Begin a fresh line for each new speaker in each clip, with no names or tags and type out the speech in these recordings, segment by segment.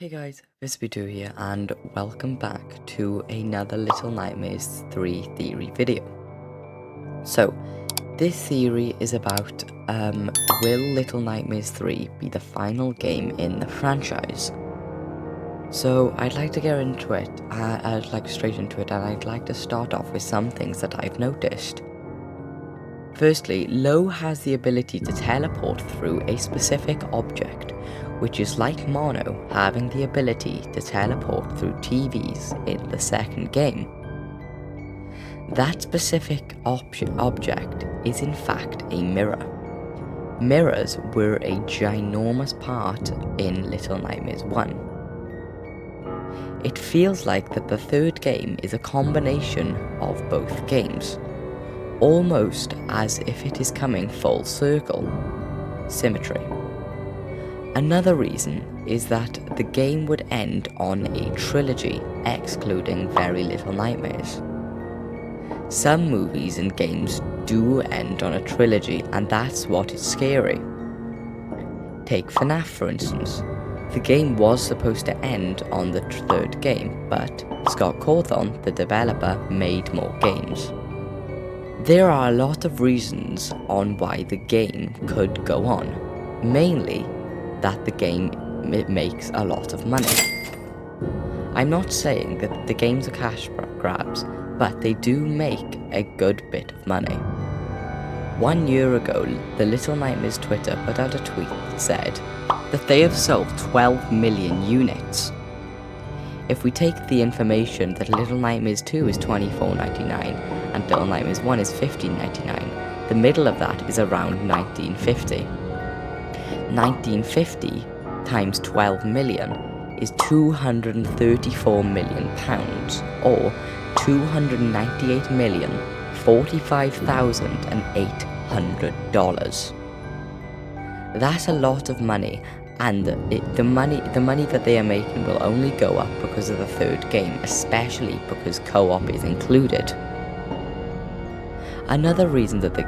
Hey guys, Vispy2 here and welcome back to another Little Nightmares 3 theory video. So, this theory is about, will Little Nightmares 3 be the final game in the franchise? So, I'd like to get into it, straight into it, and I'd like to start off with some things that I've noticed. Firstly, Lo has the ability to teleport through a specific object, which is like Mono having the ability to teleport through TVs in the second game. That specific object is in fact a mirror. Mirrors were a ginormous part in Little Nightmares 1. It feels like that the third game is a combination of both games, almost as if it is coming full circle. Symmetry. Another reason is that the game would end on a trilogy, excluding Very Little Nightmares. Some movies and games do end on a trilogy, and that's what is scary. Take FNAF for instance. The game was supposed to end on the third game, but Scott Cawthon, the developer, made more games. There are a lot of reasons on why the game could go on, mainly that the game makes a lot of money. I'm not saying that the games are cash grabs, but they do make a good bit of money. 1 year ago, the Little Nightmares Twitter put out a tweet that said that they have sold 12 million units. If we take the information that Little Nightmares 2 is $24.99 and Little Nightmares 1 is $15.99, the middle of that is around 1950. 1950 times 12 million is 234 million pounds, or 298,045,800 dollars. That's a lot of money, and the money that they are making will only go up because of the third game, especially because co-op is included. Another reason that the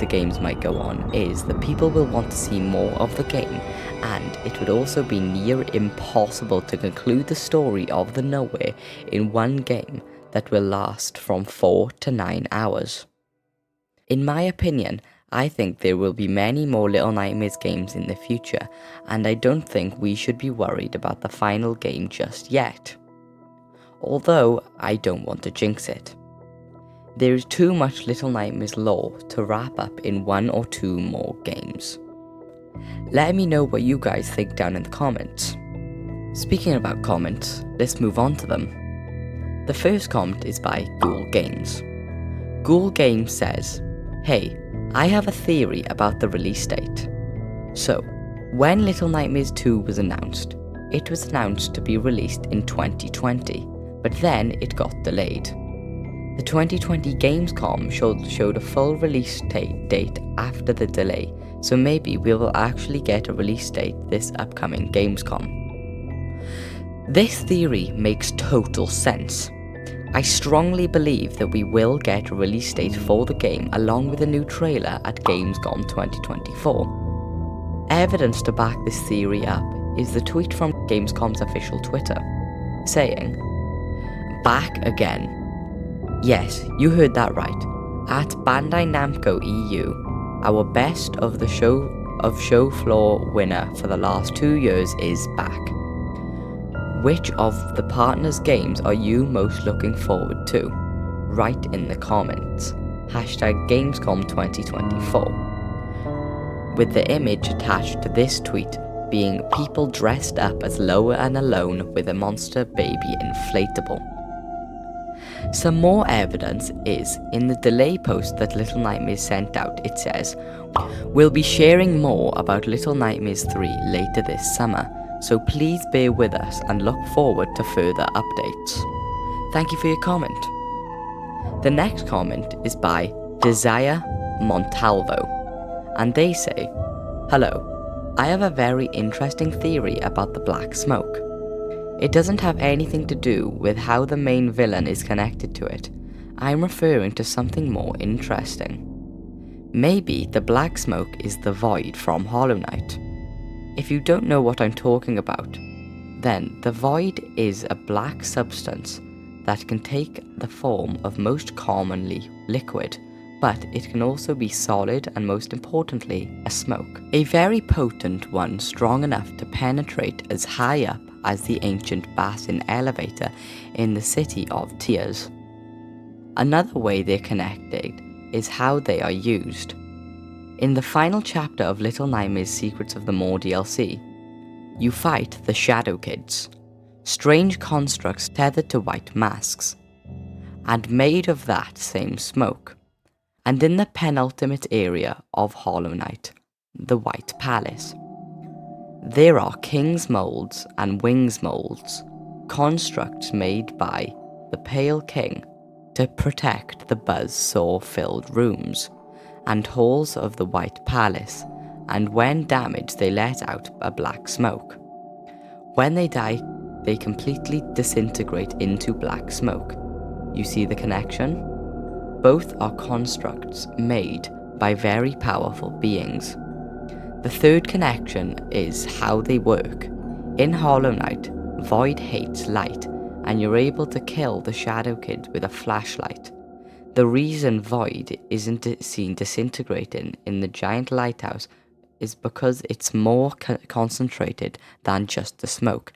games might go on is that people will want to see more of the game, and it would also be near impossible to conclude the story of the Nowhere in one game that will last from 4 to 9 hours. In my opinion, I think there will be many more Little Nightmares games in the future, and I don't think we should be worried about the final game just yet. Although, I don't want to jinx it. There is too much Little Nightmares lore to wrap up in 1 or 2 more games. Let me know what you guys think down in the comments. Speaking about comments, let's move on to them. The first comment is by Ghoul Games. Ghoul Games says, "Hey, I have a theory about the release date. So, when Little Nightmares 2 was announced, it was announced to be released in 2020, but then it got delayed. The 2020 Gamescom showed a full release date after the delay, so maybe we will actually get a release date this upcoming Gamescom." This theory makes total sense. I strongly believe that we will get a release date for the game along with a new trailer at Gamescom 2024. Evidence to back this theory up is the tweet from Gamescom's official Twitter, saying, "Back again. Yes, you heard that right. At Bandai Namco EU, our best of the show floor winner for the last 2 years is back. Which of the partners' games are you most looking forward to? Write in the comments. #Gamescom 2024. With the image attached to this tweet being people dressed up as Loa and Alone with a monster baby inflatable. Some more evidence is in the delay post that Little Nightmares sent out. It says, "We'll be sharing more about Little Nightmares 3 later this summer, so please bear with us and look forward to further updates." Thank you for your comment. The next comment is by Desire Montalvo, and they say, "Hello, I have a very interesting theory about the black smoke. It doesn't have anything to do with how the main villain is connected to it. I'm referring to something more interesting. Maybe the black smoke is the void from Hollow Knight. If you don't know what I'm talking about, Then, the void is a black substance that can take the form of most commonly liquid, but it can also be solid and, most importantly, a smoke. A very potent one, strong enough to penetrate as high up as the ancient Basin elevator in the city of Tears. Another way they're connected is how they are used. In the final chapter of Little Nightmares Secrets of the Maw DLC, you fight the Shadow Kids, strange constructs tethered to white masks, and made of that same smoke. And in the penultimate area of Hollow Knight, the White Palace, there are King's Molds and Wings Molds, constructs made by the Pale King to protect the buzz-saw-filled rooms and halls of the White Palace, and when damaged they let out a black smoke. When they die, they completely disintegrate into black smoke. You see the connection? Both are constructs made by very powerful beings. The third connection is how they work. In Hollow Knight, Void hates light, and you're able to kill the Shadow Kid with a flashlight. The reason Void isn't seen disintegrating in the giant lighthouse is because it's more concentrated than just the smoke.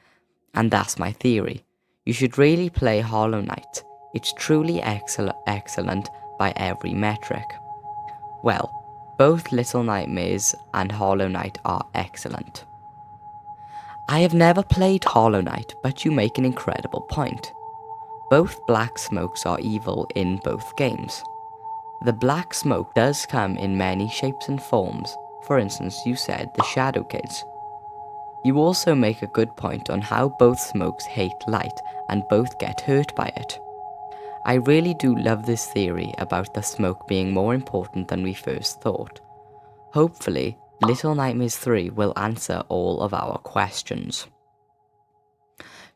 And that's my theory. You should really play Hollow Knight. It's truly excellent by every metric. Well, both Little Nightmares and Hollow Knight are excellent. I have never played Hollow Knight, but you make an incredible point. Both black smokes are evil in both games. The black smoke does come in many shapes and forms. For instance, you said the Shadow Kids. You also make a good point on how both smokes hate light and both get hurt by it. I really do love this theory about the smoke being more important than we first thought. Hopefully, Little Nightmares 3 will answer all of our questions.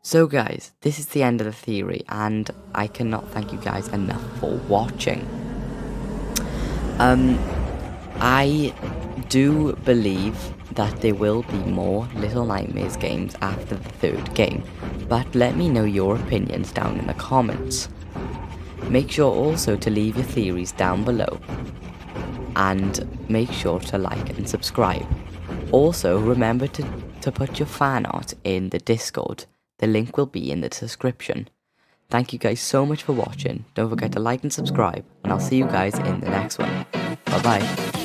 So guys, this is the end of the theory, and I cannot thank you guys enough for watching. I do believe that there will be more Little Nightmares games after the third game, but let me know your opinions down in the comments. Make sure also to leave your theories down below, and make sure to like and subscribe. Also, remember to put your fan art in the Discord. The link will be in the description. Thank you guys so much for watching. Don't forget to like and subscribe, and I'll see you guys in the next one. Bye bye.